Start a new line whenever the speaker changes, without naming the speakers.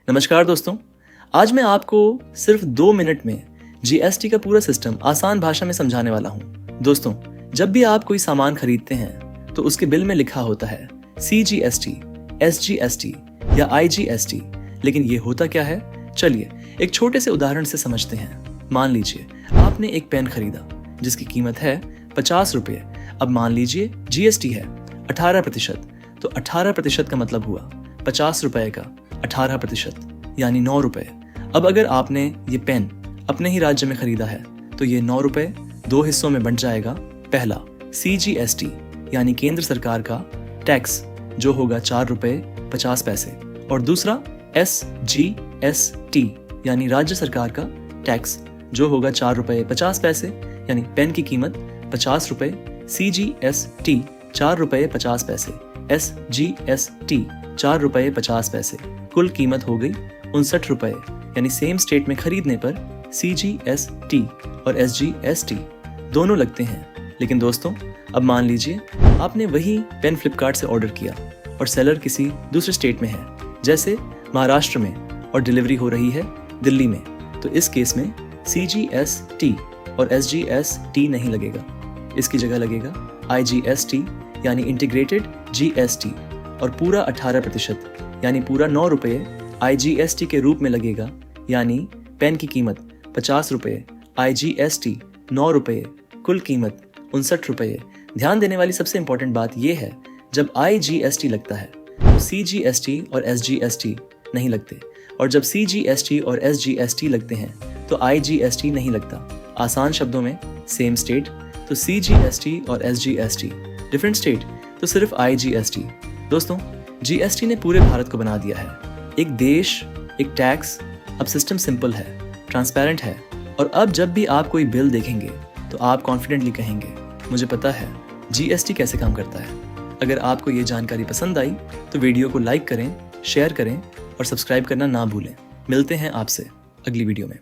नमस्कार दोस्तों, आज मैं आपको सिर्फ 2 मिनट में जीएसटी का पूरा सिस्टम आसान भाषा में समझाने वाला हूँ। दोस्तों, जब भी आप कोई सामान खरीदते हैं तो उसके बिल में लिखा होता है CGST, SGST या IGST, लेकिन ये होता क्या है? चलिए एक छोटे से उदाहरण से समझते हैं। मान लीजिए आपने एक पेन खरीदा जिसकी कीमत है 50 रुपये। अब मान लीजिए GST है 18%, तो 18% का मतलब हुआ 50 रुपये का 18%, यानी 9 रुपये। अब अगर आपने ये पेन अपने ही राज्य में खरीदा है तो ये 9 रुपये 2 हिस्सों में बंट जाएगा। पहला CGST यानी केंद्र सरकार का टैक्स जो होगा 4 रुपये 50 पैसे, और दूसरा SGST यानी राज्य सरकार का टैक्स जो होगा 4 रुपये 50 पैसे, यानी पेन की कीमत 50 रुपये, CGST 4 रुपये 50 पैसे, SGST 4 रुपये 50 पैसे, कुल कीमत हो गई 59 रुपये। यानी सेम स्टेट में खरीदने पर CGST और SGST दोनों लगते हैं। लेकिन दोस्तों, अब मान लीजिए आपने वही पेन फ्लिपकार्ट से ऑर्डर किया और सेलर किसी दूसरे स्टेट में है, जैसे महाराष्ट्र में, और डिलीवरी हो रही है दिल्ली में, तो इस केस में CGST और SGST नहीं लगेगा। इसकी जगह लगेगा IGST यानी इंटीग्रेटेड GST, और पूरा 18% यानी पूरा 9 रुपये IGST के रूप में लगेगा। यानी पेन की कीमत 50 रुपये, IGST 9 रुपये, कुल कीमत 59 रुपये। ध्यान देने वाली सबसे इंपॉर्टेंट बात यह है, जब IGST लगता है तो CGST और SGST नहीं लगते, और जब CGST और SGST लगते हैं तो IGST नहीं लगता। आसान शब्दों में, सेम स्टेट तो CGST और SGST, डिफरेंट स्टेट तो सिर्फ IGST। दोस्तों, GST ने पूरे भारत को बना दिया है एक देश, एक टैक्स। अब सिस्टम सिंपल है, ट्रांसपेरेंट है, और अब जब भी आप कोई बिल देखेंगे तो आप कॉन्फिडेंटली कहेंगे मुझे पता है GST कैसे काम करता है। अगर आपको ये जानकारी पसंद आई तो वीडियो को लाइक करें, शेयर करें और सब्सक्राइब करना ना भूलें। मिलते हैं आपसे अगली वीडियो में।